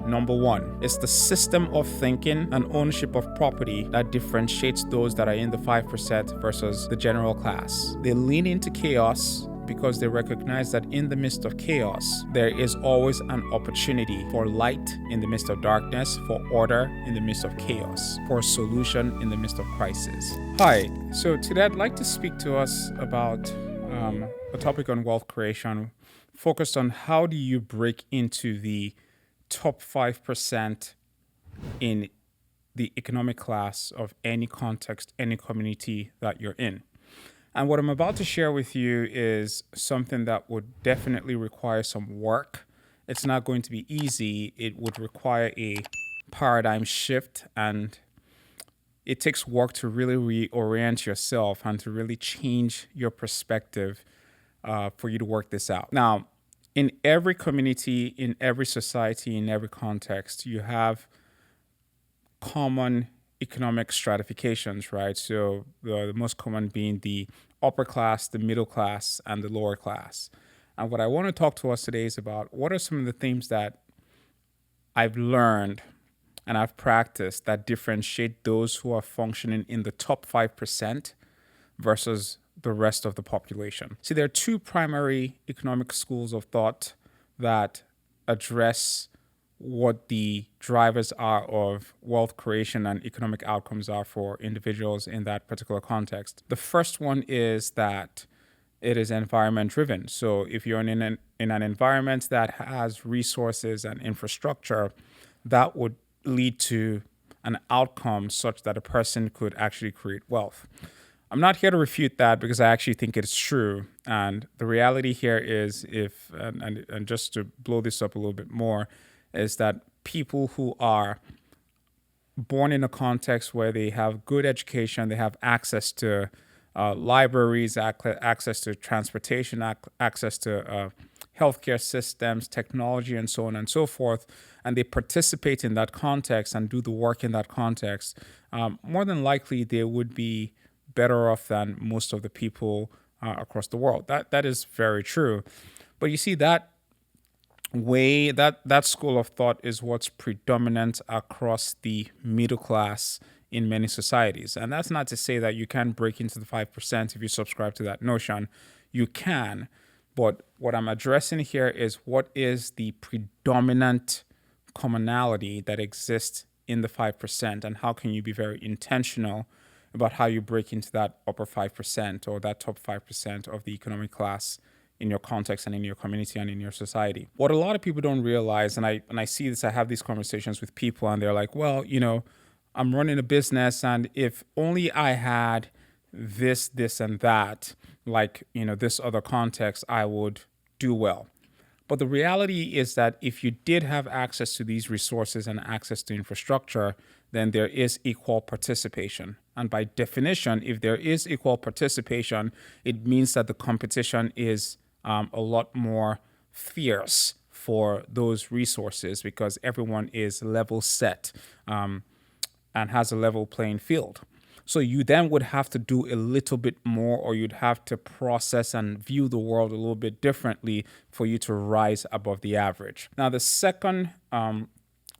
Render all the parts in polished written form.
Number one, it's the system of thinking and ownership of property that differentiates those that are in the 5% versus the general class. They lean into chaos because they recognize that in the midst of chaos, there is always an opportunity for light in the midst of darkness, for order in the midst of chaos, for a solution in the midst of crisis. Hi, so today I'd like to speak to us about a topic on wealth creation, focused on how do you break into the top 5% in the economic class of any context, any community that you're in. And what I'm about to share with you is something that would definitely require some work. It's not going to be easy. It would require a paradigm shift, and it takes work to really reorient yourself and to really change your perspective for you to work this out. Now, in every community, in every society, in every context, you have common economic stratifications, right? So the most common being the upper class, the middle class, and the lower class. And what I want to talk to us today is about what are some of the things that I've learned and I've practiced that differentiate those who are functioning in the top 5% versus the rest of the population. See, there are two primary economic schools of thought that address what the drivers are of wealth creation and economic outcomes are for individuals in that particular context. The first one is that it is environment driven. So if you're in an environment that has resources and infrastructure, that would lead to an outcome such that a person could actually create wealth. I'm not here to refute that because I actually think it's true. And the reality here is and just to blow this up a little bit more, is that people who are born in a context where they have good education, they have access to libraries, access to transportation, access to healthcare systems, technology, and so on and so forth, and they participate in that context and do the work in that context, more than likely they would be better off than most of the people across the world. That is very true. But you see, that school of thought is what's predominant across the middle class in many societies. And that's not to say that you can't break into the 5% if you subscribe to that notion. You can. But what I'm addressing here is what is the predominant commonality that exists in the 5%, and how can you be very intentional about how you break into that upper 5% or that top 5% of the economic class in your context and in your community and in your society. What a lot of people don't realize, and I see this, I have these conversations with people and they're like, well, I'm running a business, and if only I had this, and that, like, this other context, I would do well. But the reality is that if you did have access to these resources and access to infrastructure, then there is equal participation. And by definition, if there is equal participation, it means that the competition is a lot more fierce for those resources because everyone is level set and has a level playing field. So you then would have to do a little bit more, or you'd have to process and view the world a little bit differently for you to rise above the average. Now, the second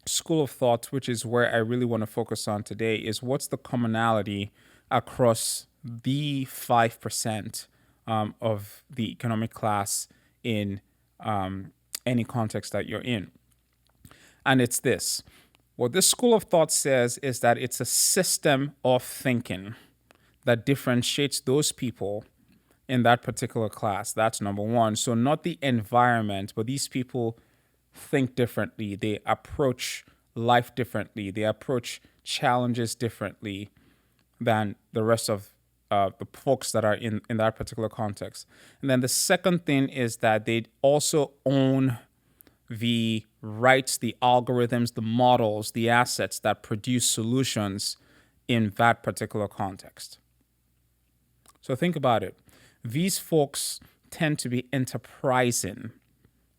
school of thought, which is where I really want to focus on today, is what's the commonality across the 5% of the economic class in any context that you're in. And it's this. What this school of thought says is that it's a system of thinking that differentiates those people in that particular class. That's number one. So not the environment, but these people think differently. They approach life differently. They approach challenges differently than the rest of the folks that are in that particular context. And then the second thing is that they also own the rights, the algorithms, the models, the assets that produce solutions in that particular context. So think about it. These folks tend to be enterprising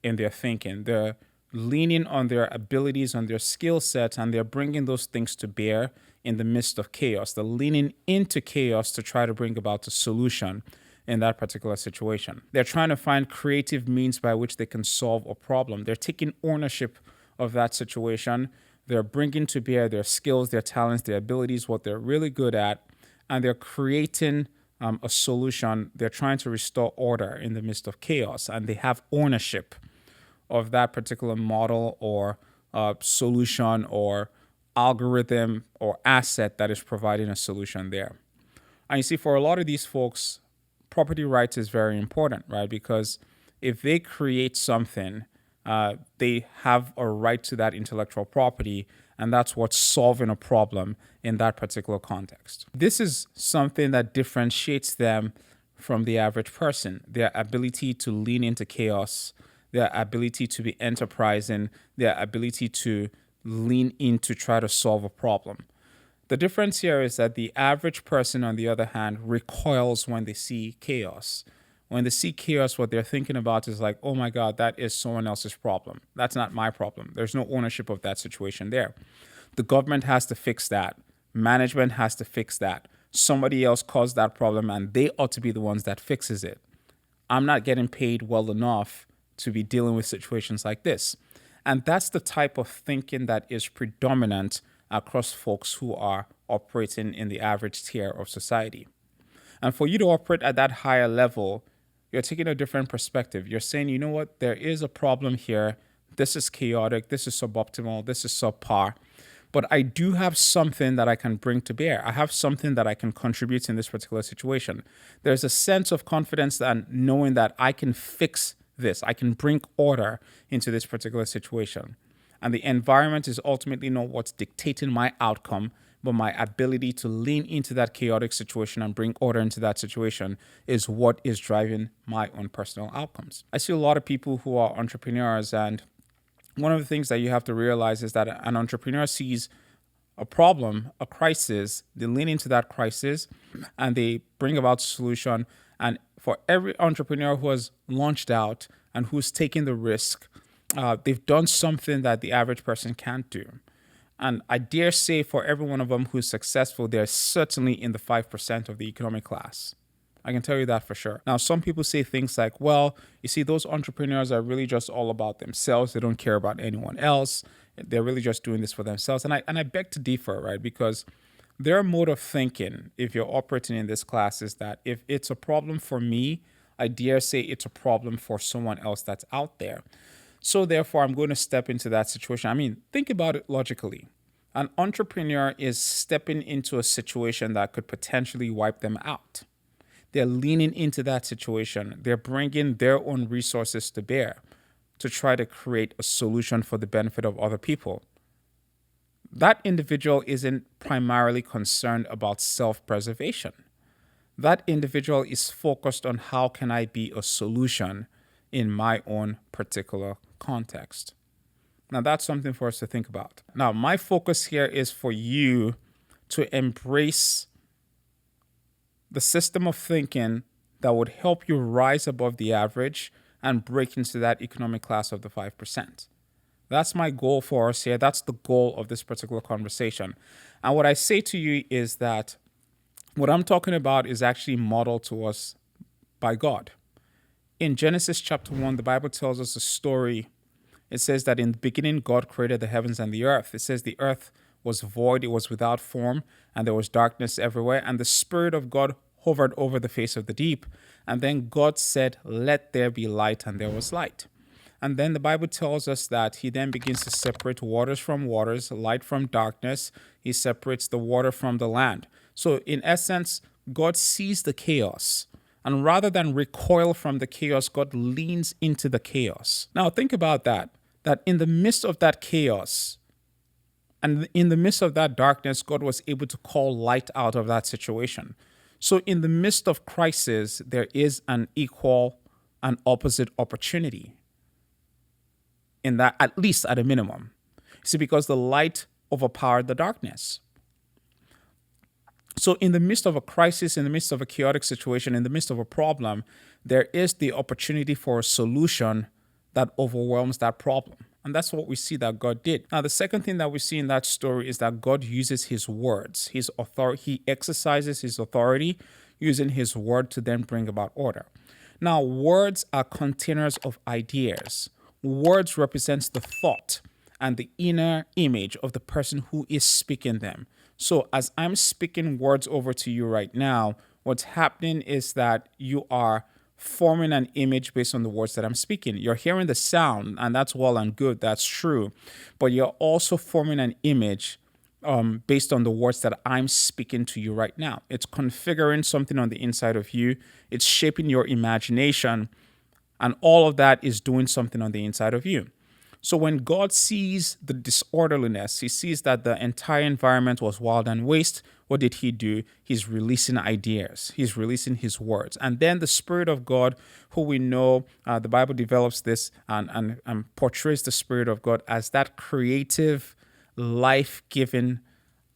in their thinking. They're leaning on their abilities, on their skill sets, and they're bringing those things to bear in the midst of chaos. They're leaning into chaos to try to bring about a solution in that particular situation. They're trying to find creative means by which they can solve a problem. They're taking ownership of that situation. They're bringing to bear their skills, their talents, their abilities, what they're really good at, and they're creating a solution. They're trying to restore order in the midst of chaos, and they have ownership of that particular model or solution or algorithm or asset that is providing a solution there. And you see, for a lot of these folks, property rights is very important, right? Because if they create something, they have a right to that intellectual property, and that's what's solving a problem in that particular context. This is something that differentiates them from the average person, their ability to lean into chaos, their ability to be enterprising, their ability to lean in to try to solve a problem. The difference here is that the average person, on the other hand, recoils when they see chaos. When they see chaos, what they're thinking about is like, oh my God, that is someone else's problem. That's not my problem. There's no ownership of that situation there. The government has to fix that. Management has to fix that. Somebody else caused that problem and they ought to be the ones that fixes it. I'm not getting paid well enough to be dealing with situations like this. And that's the type of thinking that is predominant across folks who are operating in the average tier of society. And for you to operate at that higher level, you're taking a different perspective. You're saying, you know what, there is a problem here. This is chaotic. This is suboptimal. This is subpar. But I do have something that I can bring to bear. I have something that I can contribute in this particular situation. There's a sense of confidence and knowing that I can fix this. I can bring order into this particular situation. And the environment is ultimately not what's dictating my outcome, but my ability to lean into that chaotic situation and bring order into that situation is what is driving my own personal outcomes. I see a lot of people who are entrepreneurs, and one of the things that you have to realize is that an entrepreneur sees a problem, a crisis, they lean into that crisis and they bring about a solution. And for every entrepreneur who has launched out and who's taken the risk, they've done something that the average person can't do. And I dare say for every one of them who's successful, they're certainly in the 5% of the economic class. I can tell you that for sure. Now, some people say things like, well, you see, those entrepreneurs are really just all about themselves. They don't care about anyone else. They're really just doing this for themselves. And I beg to differ, right? Because their mode of thinking, if you're operating in this class, is that if it's a problem for me, I dare say it's a problem for someone else that's out there. So therefore, I'm going to step into that situation. I mean, think about it logically. An entrepreneur is stepping into a situation that could potentially wipe them out. They're leaning into that situation. They're bringing their own resources to bear to try to create a solution for the benefit of other people. That individual isn't primarily concerned about self-preservation. That individual is focused on how can I be a solution in my own particular context. Now, that's something for us to think about. Now, my focus here is for you to embrace the system of thinking that would help you rise above the average and break into that economic class of the 5%. That's my goal for us here. That's the goal of this particular conversation. And what I say to you is that what I'm talking about is actually modeled to us by God. In Genesis chapter 1, the Bible tells us a story. It says that in the beginning, God created the heavens and the earth. It says the earth was void, it was without form, and there was darkness everywhere. And the Spirit of God hovered over the face of the deep. And then God said, let there be light, and there was light. And then the Bible tells us that he then begins to separate waters from waters, light from darkness. He separates the water from the land. So in essence, God sees the chaos. And rather than recoil from the chaos, God leans into the chaos. Now think about that in the midst of that chaos and in the midst of that darkness, God was able to call light out of that situation. So in the midst of crisis, there is an equal and opposite opportunity in that, at least at a minimum. See, because the light overpowered the darkness. So in the midst of a crisis, in the midst of a chaotic situation, in the midst of a problem, there is the opportunity for a solution that overwhelms that problem. And that's what we see that God did. Now, the second thing that we see in that story is that God uses his words, his authority. He exercises his authority using his word to then bring about order. Now, words are containers of ideas. Words represents the thought. and the inner image of the person who is speaking them. So as I'm speaking words over to you right now, what's happening is that you are forming an image based on the words that I'm speaking. You're hearing the sound, and that's well and good. That's true. But you're also forming an image based on the words that I'm speaking to you right now. It's configuring something on the inside of you. It's shaping your imagination. And all of that is doing something on the inside of you. So when God sees the disorderliness, he sees that the entire environment was wild and waste. What did he do? He's releasing ideas. He's releasing his words. And then the Spirit of God, who we know, the Bible develops this and portrays the Spirit of God as that creative, life-giving,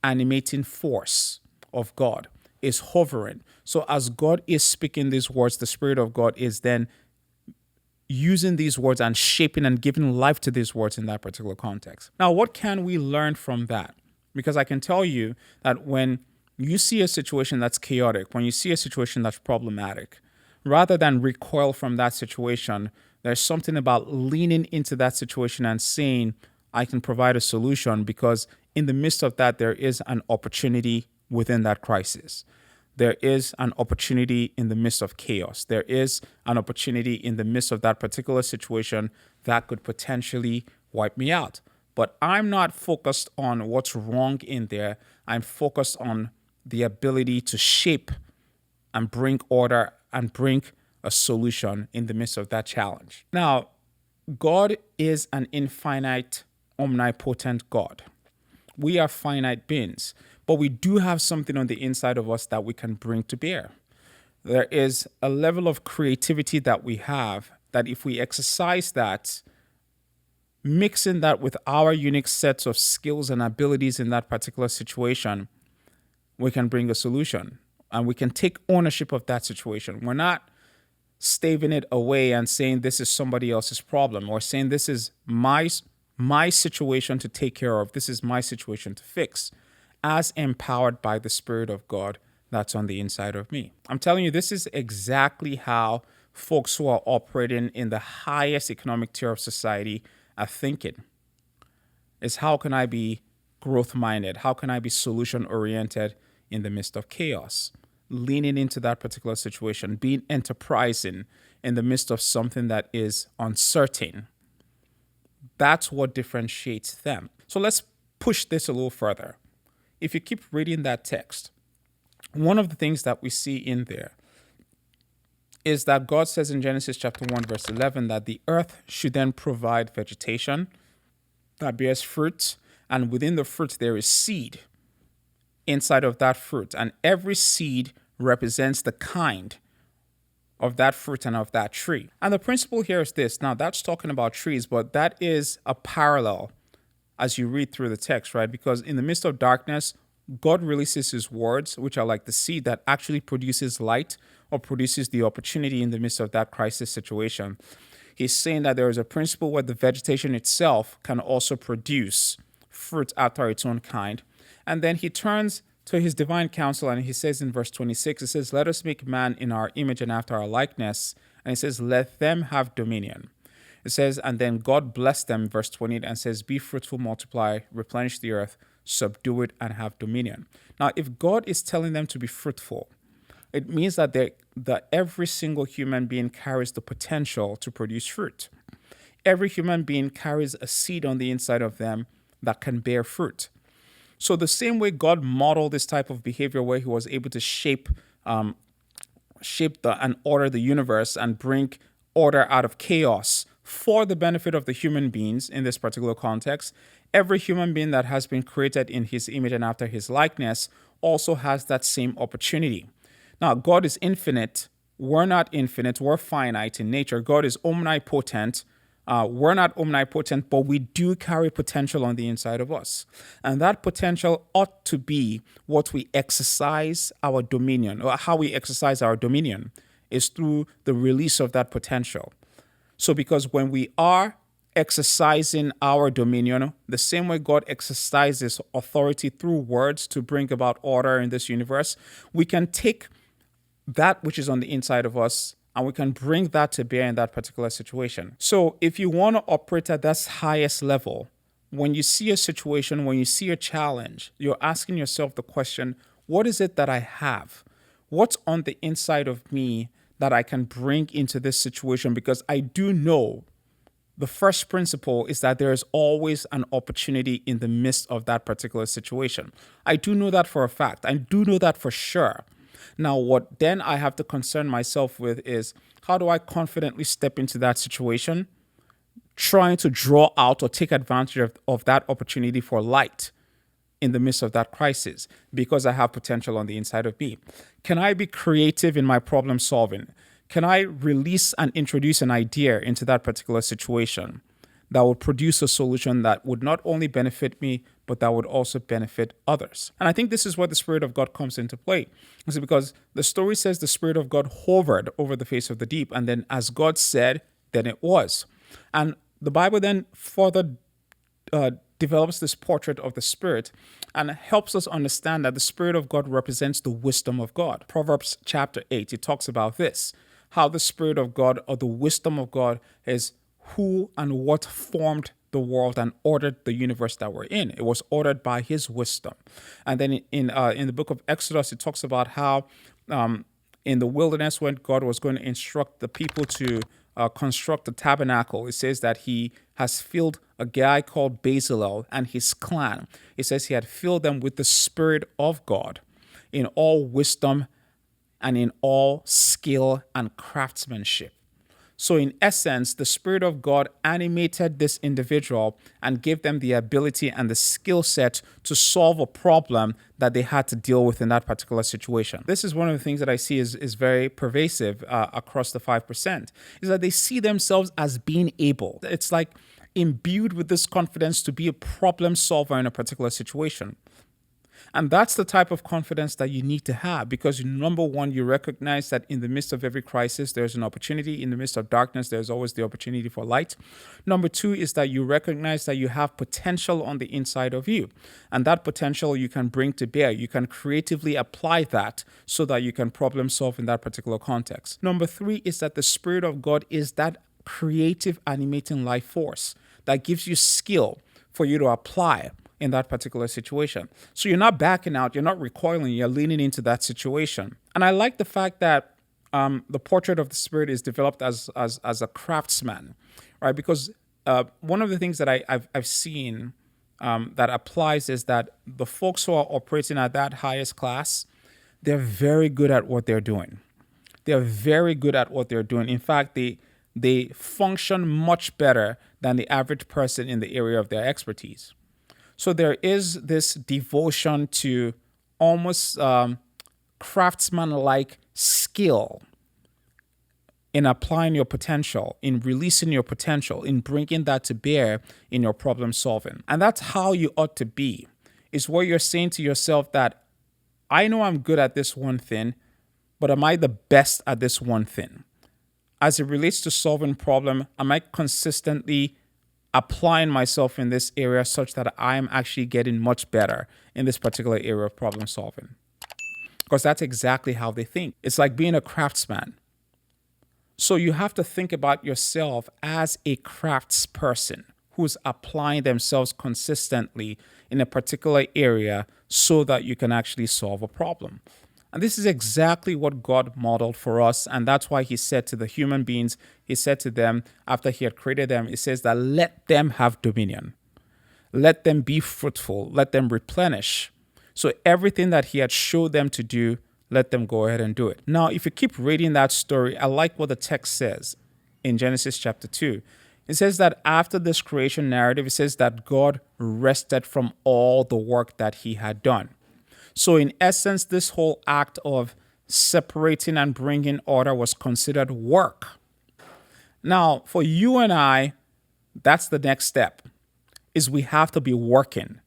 animating force of God is hovering. So as God is speaking these words, the Spirit of God is then using these words and shaping and giving life to these words in that particular context. Now, what can we learn from that? Because I can tell you that when you see a situation that's chaotic, when you see a situation that's problematic, rather than recoil from that situation, there's something about leaning into that situation and saying, I can provide a solution, because in the midst of that, there is an opportunity within that crisis. There is an opportunity in the midst of chaos. There is an opportunity in the midst of that particular situation that could potentially wipe me out. But I'm not focused on what's wrong in there. I'm focused on the ability to shape and bring order and bring a solution in the midst of that challenge. Now, God is an infinite, omnipotent God. We are finite beings, but we do have something on the inside of us that we can bring to bear. There is a level of creativity that we have that if we exercise that, mixing that with our unique sets of skills and abilities in that particular situation, we can bring a solution and we can take ownership of that situation. We're not staving it away and saying this is somebody else's problem, or saying this is my situation to take care of. This is my situation to fix, as empowered by the Spirit of God that's on the inside of me. I'm telling you, this is exactly how folks who are operating in the highest economic tier of society are thinking. Is how can I be growth-minded? How can I be solution-oriented in the midst of chaos? Leaning into that particular situation, being enterprising in the midst of something that is uncertain. That's what differentiates them. So let's push this a little further. If you keep reading that text, one of the things that we see in there is that God says in Genesis chapter 1, verse 11, that the earth should then provide vegetation that bears fruit, and within the fruit there is seed inside of that fruit, and every seed represents the kind of that fruit and of that tree. And the principle here is this. Now, that's talking about trees, but that is a parallel as you read through the text, right? Because in the midst of darkness, God releases his words, which are like the seed that actually produces light or produces the opportunity in the midst of that crisis situation. He's saying that there is a principle where the vegetation itself can also produce fruit after its own kind. And then he turns to his divine counsel and he says in verse 26, it says, let us make man in our image and after our likeness. And he says, let them have dominion. It says, and then God blessed them, verse 28, and says, be fruitful, multiply, replenish the earth, subdue it, and have dominion. Now, if God is telling them to be fruitful, it means that every single human being carries the potential to produce fruit. Every human being carries a seed on the inside of them that can bear fruit. So the same way God modeled this type of behavior where he was able to shape and order the universe and bring order out of chaos for the benefit of the human beings in this particular context, every human being that has been created in his image and after his likeness also has that same opportunity. Now, God is infinite. We're not infinite. We're finite in nature. God is omnipotent. We're not omnipotent, but we do carry potential on the inside of us. And that potential ought to be what we exercise our dominion, or how we exercise our dominion is through the release of that potential. So because when we are exercising our dominion, the same way God exercises authority through words to bring about order in this universe, we can take that which is on the inside of us and we can bring that to bear in that particular situation. So if you want to operate at that highest level, when you see a situation, when you see a challenge, you're asking yourself the question, what is it that I have? What's on the inside of me that I can bring into this situation? Because I do know the first principle is that there is always an opportunity in the midst of that particular situation. I do know that for a fact. I do know that for sure. Now, what then I have to concern myself with is how do I confidently step into that situation, trying to draw out or take advantage of that opportunity for light in the midst of that crisis because I have potential on the inside of me. Can I be creative in my problem solving? Can I release and introduce an idea into that particular situation that would produce a solution that would not only benefit me, but that would also benefit others? And I think this is where the Spirit of God comes into play. Is because the story says the Spirit of God hovered over the face of the deep, and then as God said, then it was. And the Bible then further develops this portrait of the Spirit and helps us understand that the Spirit of God represents the wisdom of God. Proverbs chapter 8, it talks about this, how the Spirit of God or the wisdom of God is who and what formed the world and ordered the universe that we're in. It was ordered by his wisdom. And then in the book of Exodus, it talks about how in the wilderness when God was going to instruct the people to construct the tabernacle, it says that he has filled a guy called Bezalel and his clan. It says he had filled them with the Spirit of God in all wisdom and in all skill and craftsmanship. So in essence, the Spirit of God animated this individual and gave them the ability and the skill set to solve a problem that they had to deal with in that particular situation. This is one of the things that I see is very pervasive across the 5%, is that they see themselves as being able. It's like imbued with this confidence to be a problem solver in a particular situation. And that's the type of confidence that you need to have because, number one, you recognize that in the midst of every crisis, there's an opportunity. In the midst of darkness, there's always the opportunity for light. Number two is that you recognize that you have potential on the inside of you. And that potential you can bring to bear. You can creatively apply that so that you can problem solve in that particular context. Number three is that the Spirit of God is that creative animating life force that gives you skill for you to apply in that particular situation. So you're not backing out, you're not recoiling, you're leaning into that situation. And I like the fact that the portrait of the Spirit is developed as a craftsman, right? Because one of the things that I've seen that applies is that the folks who are operating at that highest class, they're very good at what they're doing. They're very good at what they're doing. In fact, they function much better than the average person in the area of their expertise. So there is this devotion to almost craftsman-like skill in applying your potential, in releasing your potential, in bringing that to bear in your problem solving. And that's how you ought to be, is where you're saying to yourself that I know I'm good at this one thing, but am I the best at this one thing? As it relates to solving problem, am I consistently applying myself in this area such that I am actually getting much better in this particular area of problem solving? Because that's exactly how they think. It's like being a craftsman. So you have to think about yourself as a craftsperson who's applying themselves consistently in a particular area so that you can actually solve a problem. And this is exactly what God modeled for us. And that's why he said to the human beings, he said to them after he had created them, he says that let them have dominion. Let them be fruitful. Let them replenish. So everything that he had showed them to do, let them go ahead and do it. Now, if you keep reading that story, I like what the text says in Genesis chapter 2. It says that after this creation narrative, it says that God rested from all the work that he had done. So in essence, this whole act of separating and bringing order was considered work. Now, for you and I, that's the next step, is we have to be working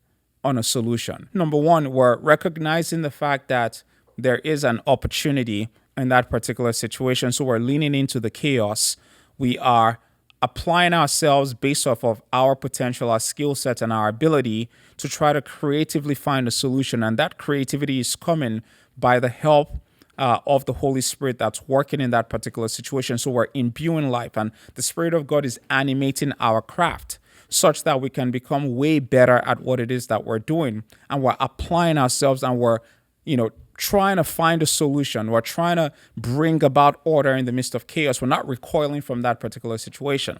on a solution. Number one, we're recognizing the fact that there is an opportunity in that particular situation. So we're leaning into the chaos. We are applying ourselves based off of our potential, our skill set, and our ability to try to creatively find a solution. And that creativity is coming by the help of the Holy Spirit that's working in that particular situation. So we're imbuing life, and the Spirit of God is animating our craft. such that we can become way better at what it is that we're doing. And we're applying ourselves and we're, trying to find a solution. We're trying to bring about order in the midst of chaos. We're not recoiling from that particular situation.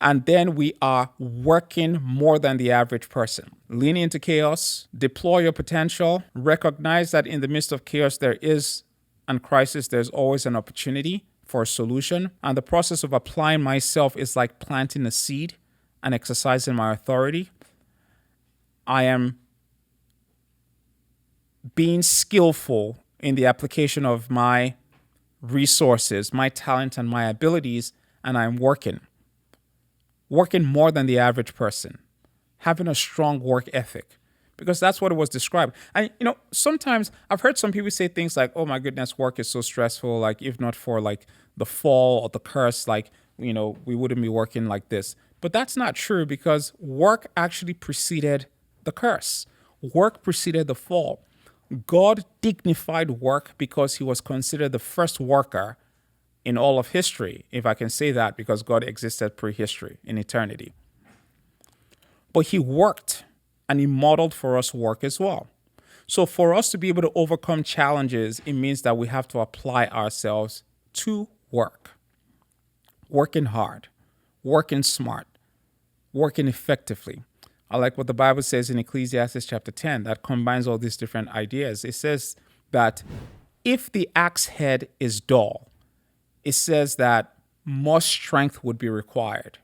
And then we are working more than the average person. Lean into chaos, deploy your potential, recognize that in the midst of chaos and crisis, there's always an opportunity for a solution. And the process of applying myself is like planting a seed and exercising my authority. I am being skillful in the application of my resources, my talent, and my abilities, and I'm working more than the average person, having a strong work ethic, because that's what it was described. And, sometimes I've heard some people say things like, oh my goodness, work is so stressful. Like, if not for like the fall or the curse, like, we wouldn't be working like this. But that's not true, because work actually preceded the curse. Work preceded the fall. God dignified work because he was considered the first worker in all of history, if I can say that, because God existed prehistory, in eternity. But he worked, and he modeled for us work as well. So for us to be able to overcome challenges, it means that we have to apply ourselves to work. Working hard, working smart, working effectively. I like what the Bible says in Ecclesiastes chapter 10 that combines all these different ideas. It says that if the axe head is dull, it says that more strength would be required.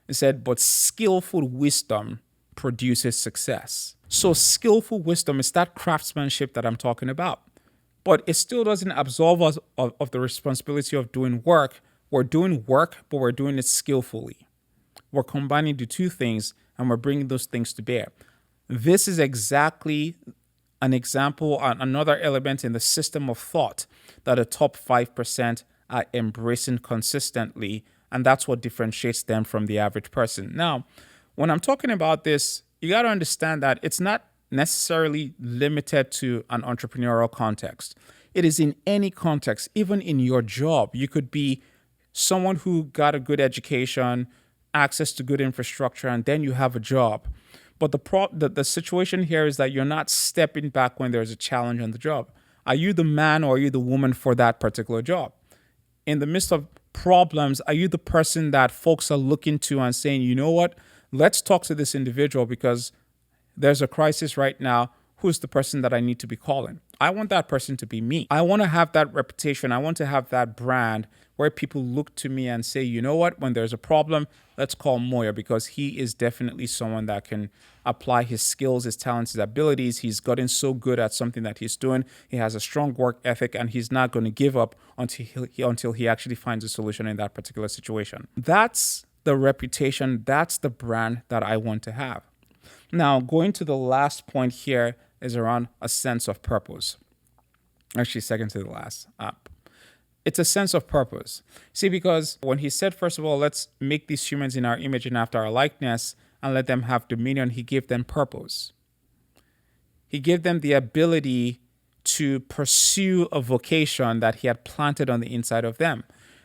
It said, but skillful wisdom produces success. So skillful wisdom is that craftsmanship that I'm talking about. But it still doesn't absolve us of the responsibility of doing work. We're doing work, but we're doing it skillfully. We're combining the two things, and we're bringing those things to bear. This is exactly an example, another element in the system of thought that the top 5% are embracing consistently, and that's what differentiates them from the average person. Now, when I'm talking about this, you got to understand that it's not necessarily limited to an entrepreneurial context. It is in any context, even in your job. You could be someone who got a good education, access to good infrastructure, and then you have a job. But the situation here is that you're not stepping back when there's a challenge on the job. Are you the man or are you the woman for that particular job? In the midst of problems, are you the person that folks are looking to and saying, you know what, let's talk to this individual because there's a crisis right now. Who's the person that I need to be calling? I want that person to be me. I want to have that reputation. I want to have that brand where people look to me and say, you know what, when there's a problem, let's call Moya because he is definitely someone that can apply his skills, his talents, his abilities. He's gotten so good at something that he's doing. He has a strong work ethic and he's not going to give up until he actually finds a solution in that particular situation. That's the reputation. That's the brand that I want to have. Now, going to the last point here is around a sense of purpose. Actually, second to the last. It's a sense of purpose. See, because when he said, first of all, let's make these humans in our image and after our likeness and let them have dominion, he gave them purpose. He gave them the ability to pursue a vocation that he had planted on the inside of them.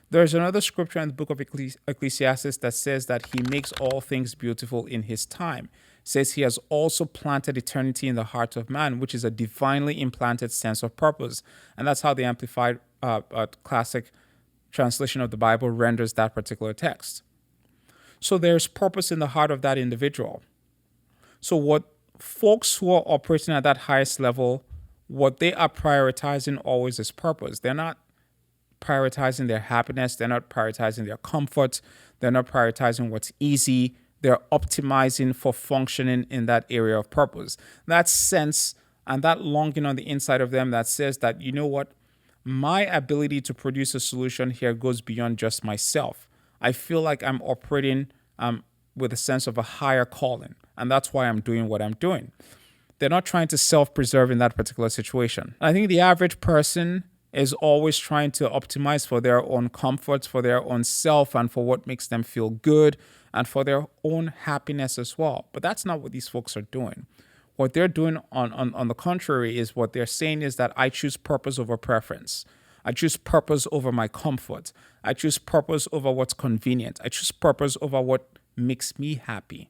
There's another scripture in the book of Ecclesiastes that says that he makes all things beautiful in his time. It says he has also planted eternity in the heart of man, which is a divinely implanted sense of purpose. And that's how the Amplified classic translation of the Bible renders that particular text. So there's purpose in the heart of that individual. So what folks who are operating at that highest level, what they are prioritizing always is purpose. They're not prioritizing their happiness. They're not prioritizing their comfort. They're not prioritizing what's easy. They're optimizing for functioning in that area of purpose. That sense and that longing on the inside of them that says that, you know what, my ability to produce a solution here goes beyond just myself. I feel like I'm operating with a sense of a higher calling, and that's why I'm doing what I'm doing. They're not trying to self-preserve in that particular situation. I think the average person is always trying to optimize for their own comforts, for their own self, and for what makes them feel good, and for their own happiness as well. But that's not what these folks are doing. What they're doing on the contrary is what they're saying is that I choose purpose over preference. I choose purpose over my comfort. I choose purpose over what's convenient. I choose purpose over what makes me happy.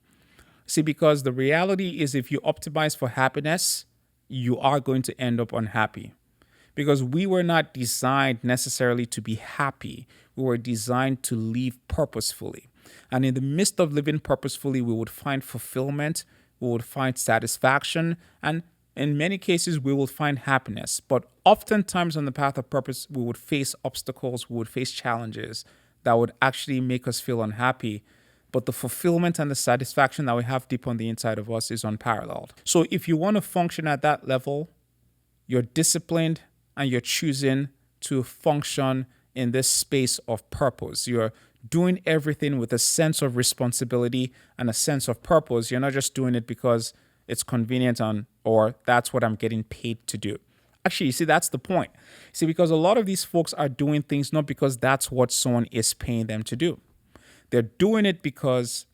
See, because the reality is if you optimize for happiness, you are going to end up unhappy. Because we were not designed necessarily to be happy. We were designed to live purposefully. And in the midst of living purposefully, we would find fulfillment, we would find satisfaction, and in many cases, we will find happiness. But oftentimes on the path of purpose, we would face obstacles, we would face challenges that would actually make us feel unhappy. But the fulfillment and the satisfaction that we have deep on the inside of us is unparalleled. So if you want to function at that level, you're disciplined and you're choosing to function in this space of purpose. You're doing everything with a sense of responsibility and a sense of purpose. You're not just doing it because it's convenient or that's what I'm getting paid to do. Actually, you see, that's the point. See, because a lot of these folks are doing things not because that's what someone is paying them to do. They're doing it because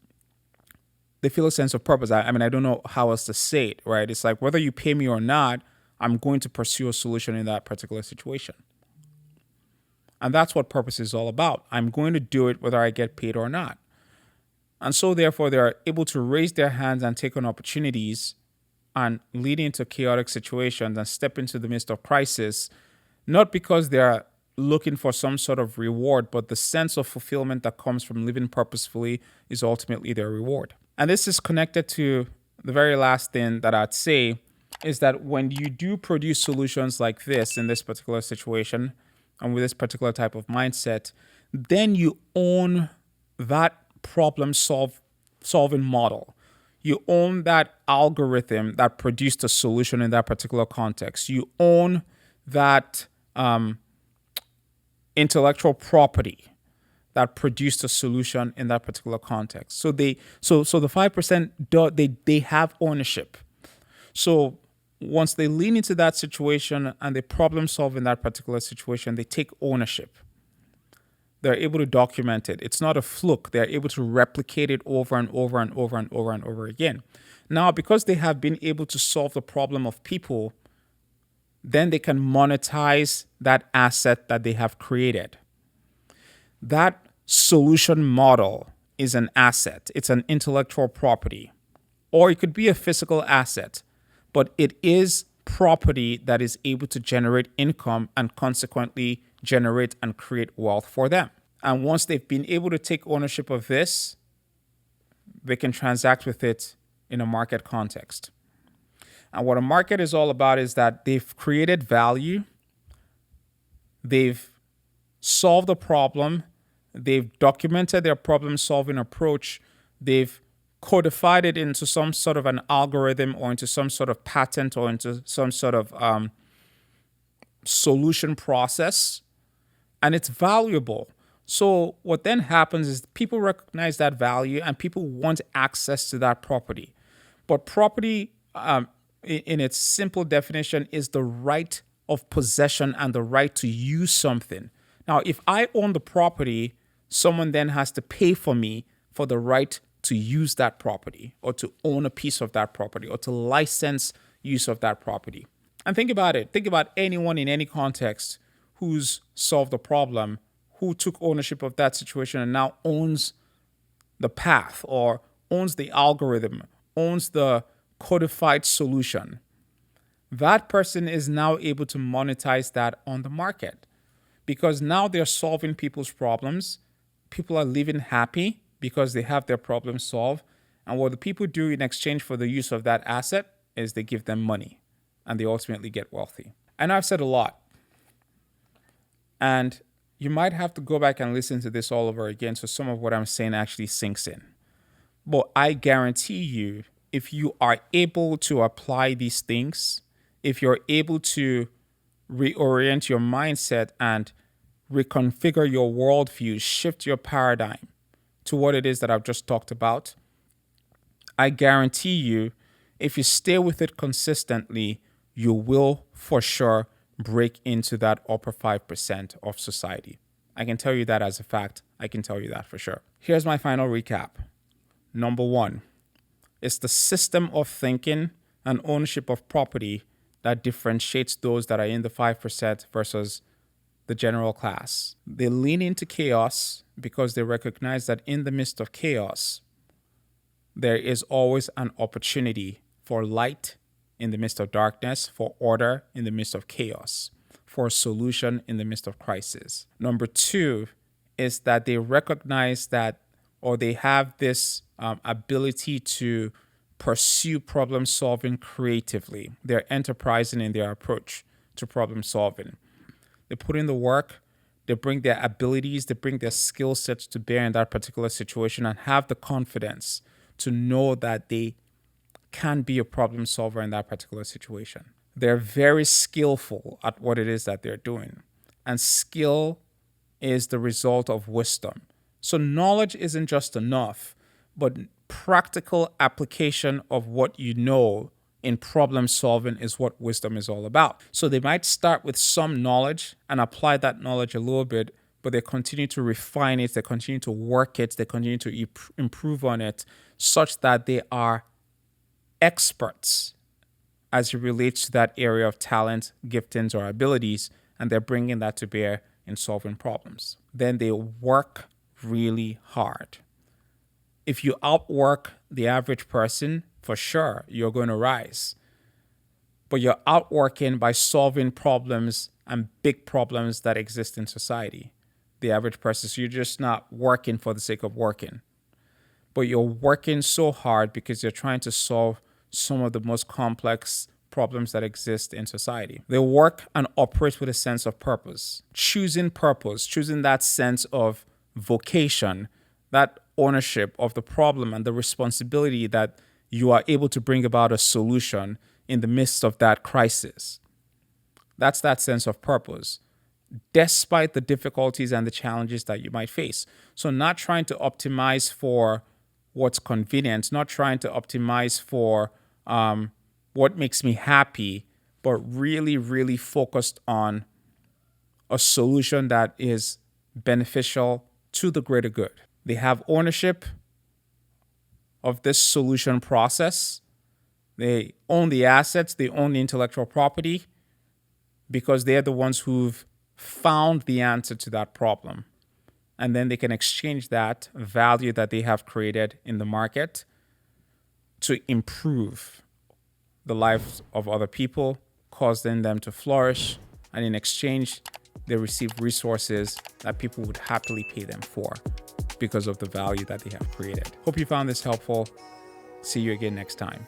they feel a sense of purpose. I mean, I don't know how else to say it, right? It's like whether you pay me or not, I'm going to pursue a solution in that particular situation. And that's what purpose is all about. I'm going to do it whether I get paid or not. And so therefore, they are able to raise their hands and take on opportunities and lead into chaotic situations and step into the midst of crisis, not because they're looking for some sort of reward, but the sense of fulfillment that comes from living purposefully is ultimately their reward. And this is connected to the very last thing that I'd say is that when you do produce solutions like this in this particular situation and with this particular type of mindset, then you own that problem solving model. You own that algorithm that produced a solution in that particular context. You own that intellectual property that produced a solution in that particular context. So the 5% they have ownership. So once they lean into that situation and they problem solve in that particular situation, they take ownership. They're able to document it. It's not a fluke. They're able to replicate it over and over and over and over and over again. Now, because they have been able to solve the problem of people, then they can monetize that asset that they have created. That solution model is an asset. It's an intellectual property, or it could be a physical asset, but it is property that is able to generate income and consequently generate and create wealth for them. And once they've been able to take ownership of this, they can transact with it in a market context. And what a market is all about is that they've created value, they've solved a problem, they've documented their problem-solving approach, they've codified it into some sort of an algorithm or into some sort of patent or into some sort of solution process, and it's valuable. So what then happens is people recognize that value and people want access to that property. But property, in its simple definition, is the right of possession and the right to use something. Now, if I own the property, someone then has to pay for me for the right to use that property or to own a piece of that property or to license use of that property. And think about it. Think about anyone in any context who's solved a problem, who took ownership of that situation and now owns the path or owns the algorithm, owns the codified solution. That person is now able to monetize that on the market because now they're solving people's problems. People are living happy because they have their problems solved. And what the people do in exchange for the use of that asset is they give them money and they ultimately get wealthy. And I've said a lot. And you might have to go back and listen to this all over again so some of what I'm saying actually sinks in. But I guarantee you, if you are able to apply these things, if you're able to reorient your mindset and reconfigure your worldview, shift your paradigm to what it is that I've just talked about, I guarantee you, if you stay with it consistently, you will for sure break into that upper 5% of society. I can tell you that as a fact. I can tell you that for sure. Here's my final recap. Number one, it's the system of thinking and ownership of property that differentiates those that are in the 5% versus the general class. They lean into chaos because they recognize that in the midst of chaos, there is always an opportunity for light in the midst of darkness, for order in the midst of chaos, for a solution in the midst of crisis. Number two is that they recognize that, or they have this ability to pursue problem solving creatively. They're enterprising in their approach to problem solving. They put in the work, they bring their abilities, they bring their skill sets to bear in that particular situation, and have the confidence to know that they can be a problem solver in that particular situation. They're very skillful at what it is that they're doing. And skill is the result of wisdom. So knowledge isn't just enough, but practical application of what you know in problem solving is what wisdom is all about. So they might start with some knowledge and apply that knowledge a little bit, but they continue to refine it, they continue to work it, they continue to improve on it such that they are experts as it relates to that area of talent, giftings, or abilities, and they're bringing that to bear in solving problems. Then they work really hard. If you outwork the average person, for sure, you're going to rise. But you're outworking by solving problems and big problems that exist in society. The average person, so you're just not working for the sake of working. But you're working so hard because you're trying to solve some of the most complex problems that exist in society. They work and operate with a sense of purpose, choosing that sense of vocation, that ownership of the problem and the responsibility that you are able to bring about a solution in the midst of that crisis. That's that sense of purpose, despite the difficulties and the challenges that you might face. So not trying to optimize for what's convenient, not trying to optimize for what makes me happy, but really, really focused on a solution that is beneficial to the greater good. They have ownership of this solution process. They own the assets, they own the intellectual property because they're the ones who've found the answer to that problem. And then they can exchange that value that they have created in the market to improve the lives of other people, causing them to flourish. And in exchange, they receive resources that people would happily pay them for because of the value that they have created. Hope you found this helpful. See you again next time.